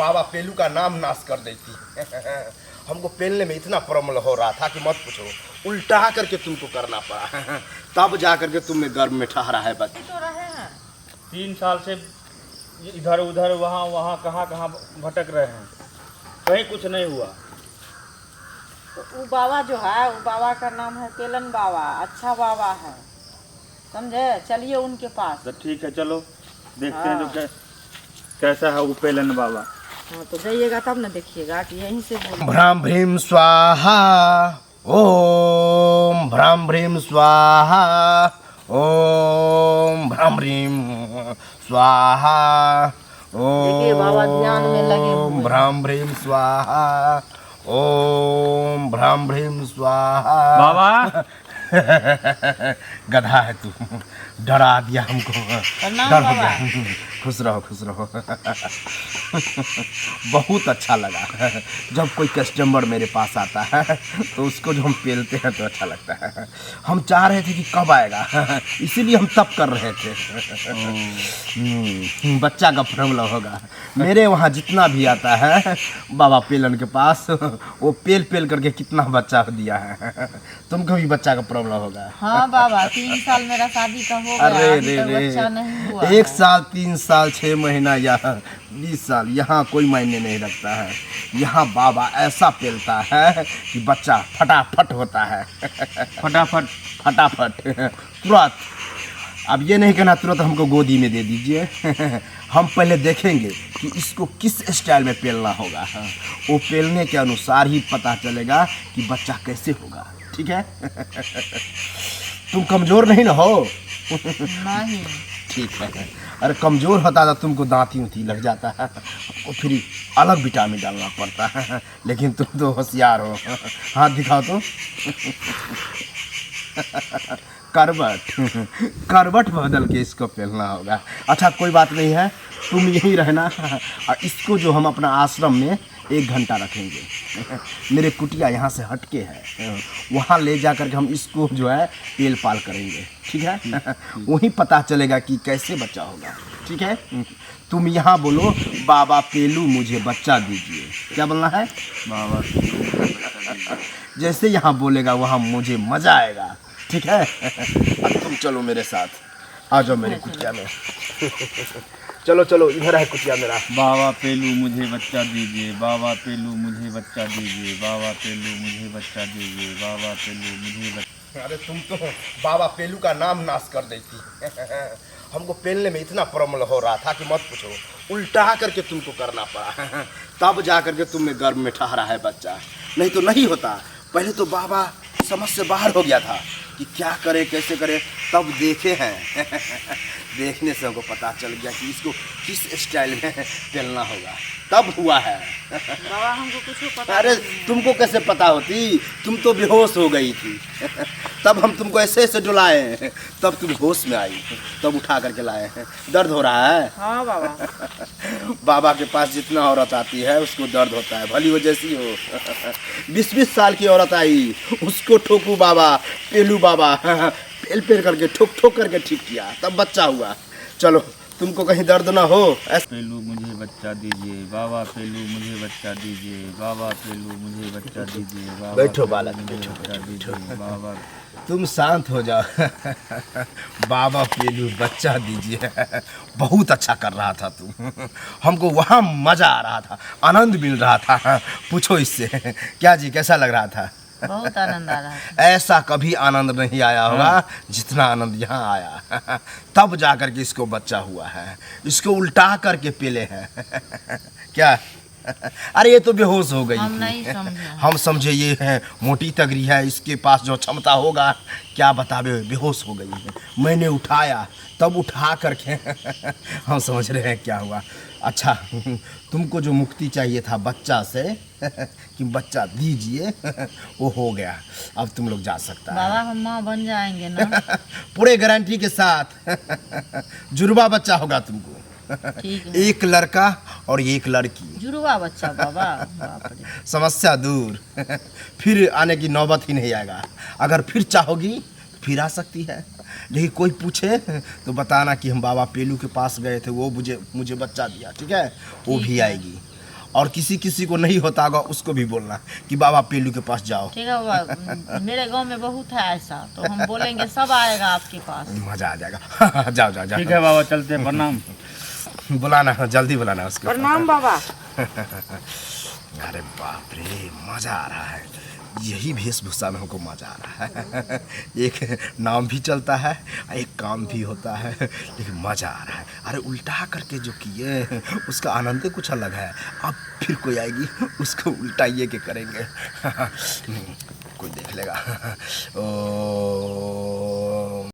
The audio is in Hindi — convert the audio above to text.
बाबा पेलू का नाम नाश कर देती। हमको पेलने में इतना प्रॉब्लम हो रहा था कि मत पूछो, उल्टा करके तुमको करना पड़ा। तब जा करके तुम में गर्भ में ठहरा है बस। तो रहे हैं 3 साल से इधर उधर वहाँ वहाँ कहाँ कहाँ भटक रहे हैं, कहीं कुछ नहीं हुआ। तो वो बाबा जो है, वो बाबा का नाम है पेलन बाबा, अच्छा बाबा है, समझे। चलिए उनके पास। तो ठीक है, चलो देखते हैं तो कैसा है वो पेलन बाबा। हाँ तो जाइएगा तब ना देखिएगा कि यहीं से बोल। भ्राम भ्रीम स्वाहा, ओम भ्राम भ्रीम स्वाहा, ओम भ्राम भ्रीम स्वाहा, देखिए बाबा ध्यान में लगे हुए ओम हैं। भ्राम भ्रीम स्वाहा, ओम भ्राम भ्रीम स्वाहा। बाबा गधा है तू, डरा दिया हमको, प्रणाम डर हो बाबा। गया। खुश रहो खुश रहो। बहुत अच्छा लगा जब कोई कस्टमर मेरे पास आता है तो उसको जो हम पेलते हैं तो अच्छा लगता है। हम चाह रहे थे कि कब आएगा, इसीलिए हम तब कर रहे थे। बच्चा का प्रॉब्लम होगा। मेरे वहाँ जितना भी आता है बाबा पेलन के पास, वो पेल पेल करके कितना बच्चा दिया है। तुमको भी बच्चा का प्रॉब्लम होगा। हाँ बाबा 3 साल मेरा शादी का हो गया, अरे अभी रे तक रे, बच्चा नहीं हुआ 1 है। साल 3 साल 6 महीना या 20 साल यहाँ कोई मायने नहीं रखता है। यहाँ बाबा ऐसा पेलता है कि बच्चा फटाफट होता है। फटाफट। फटाफट तुरंत। अब ये नहीं कहना तुरंत हमको गोदी में दे दीजिए। हम पहले देखेंगे कि इसको किस स्टाइल में पेलना होगा। वो पेलने के अनुसार ही पता चलेगा कि बच्चा कैसे होगा। ठीक है। तुम कमज़ोर नहीं ना हो? नहीं ठीक है। अरे कमज़ोर होता था तुमको दांती उंती लग जाता है, और फिर अलग विटामिन डालना पड़ता है। लेकिन तुम तो होशियार हो। हाथ दिखाओ तो। करवट करवट बदल के इसको पहनना होगा। अच्छा कोई बात नहीं है, तुम यहीं रहना और इसको जो हम अपना आश्रम में 1 घंटा रखेंगे। मेरे कुटिया यहाँ से हटके है, वहाँ ले जा कर के हम इसको जो है पेल पाल करेंगे। ठीक है। वहीं पता चलेगा कि कैसे बच्चा होगा। ठीक है। तुम यहाँ बोलो, बाबा पेलू मुझे बच्चा दीजिए। क्या बोलना है? बाबा जैसे यहाँ बोलेगा वहाँ मुझे मज़ा आएगा। ठीक है। अब तुम चलो मेरे साथ, आ जाओ मेरे कुटिया में। चलो चलो, इधर है कुटिया मेरा। बाबा पेलू मुझे बच्चा दीजिए, बाबा पेलू मुझे बच्चा दीजिए, बाबा पेलू मुझे बच्चा दीजिए, बाबा पेलू मुझे बच्चा। अरे तुम तो बाबा पेलू का नाम नाश कर देती। हमको पेलने में इतना प्रॉब्लम हो रहा था कि मत पूछो, उल्टा करके तुमको करना पड़ा। तब जा करके तुम में गर्भ में ठहरा है बच्चा, नहीं तो नहीं होता। पहले तो बाबा समझ से बाहर हो गया था कि क्या करे कैसे करे, तब देखे हैं। देखने से हमको पता चल गया कि इसको किस स्टाइल में पेलना होगा, तब हुआ है। बाबा हमको कुछ पता अरे नहीं है। तुमको कैसे पता होती, तुम तो बेहोश हो गई थी। तब हम तुमको ऐसे ऐसे डुलाए, तब तुम होश में आई, तब उठा करके लाए हैं। दर्द हो रहा है? हाँ बाबा। बाबा के पास जितना औरत आती है उसको दर्द होता है, भली वो जैसी हो। 20-20 साल की औरत आई, उसको ठोकू बाबा पेलू बाबा पेल पेल करके ठोक ठोक करके ठीक किया, तब बच्चा हुआ। चलो तुमको कहीं दर्द ना हो। पेलू मुझे बच्चा दीजिए, बाबा पेलू मुझे बच्चा दीजिए, बाबा पेलू मुझे बच्चा दीजिए, बाबा बैठो पेलू बालक, मुझे बैठो, बच्चा बैठो, दीजिए, बैठो। बाबा। तुम शांत हो जाओ। बाबा पेलू बच्चा दीजिए। बहुत अच्छा कर रहा था तुम, हमको वहाँ मज़ा आ रहा था, आनंद मिल रहा था। पूछो इससे। क्या जी, कैसा लग रहा था? बहुत आनंद आ रहा है। ऐसा कभी आनंद नहीं आया होगा जितना आनंद यहाँ आया। तब जा कर के इसको बच्चा हुआ है, इसको उल्टा करके पेले हैं। क्या? अरे ये तो बेहोश हो गई हम थी। नहीं समझे। हम समझे ये है मोटी तगड़ी है, इसके पास जो क्षमता होगा क्या बतावे, बेहोश हो गई है। मैंने उठाया, तब उठा करके हम समझ रहे हैं क्या हुआ। अच्छा तुमको जो मुक्ति चाहिए था बच्चा से, कि बच्चा दीजिए, वो हो गया। अब तुम लोग जा सकता है। बाबा हम माँ बन जाएंगे ना? पूरे गारंटी के साथ जुड़वा बच्चा होगा तुमको। ठीक है। 1 लड़का और 1 लड़की। जुड़वा बच्चा बाबा, बाप रे। समस्या दूर। फिर आने की नौबत ही नहीं आएगा। अगर फिर चाहोगी तो फिर आ सकती है। यही कोई पूछे तो बताना कि हम बाबा पेलू के पास गए थे, वो मुझे बच्चा दिया। ठीक है, वो भी आएगी। और किसी किसी को नहीं होता होगा उसको भी बोलना कि बाबा पेलू के पास जाओ। ठीक है बाबा, मेरे गांव में बहुत है ऐसा, तो हम बोलेंगे सब आएगा आपके पास। मजा आ जाएगा। जाओ जाओ जाओ। ठीक है बाबा, चलते हैं, प्रणाम। बुलाना, जल्दी बुलाना उसको। प्रणाम बाबा। अरे बाप रे, मजा आ रहा है। यही वेशभूषा में हमको मजा आ रहा है। एक नाम भी चलता है, एक काम भी होता है, लेकिन मजा आ रहा है। अरे उल्टा करके जो किए उसका आनंद ही कुछ अलग है। अब फिर कोई आएगी उसको उल्टाइए के करेंगे। कोई देख लेगा। ओ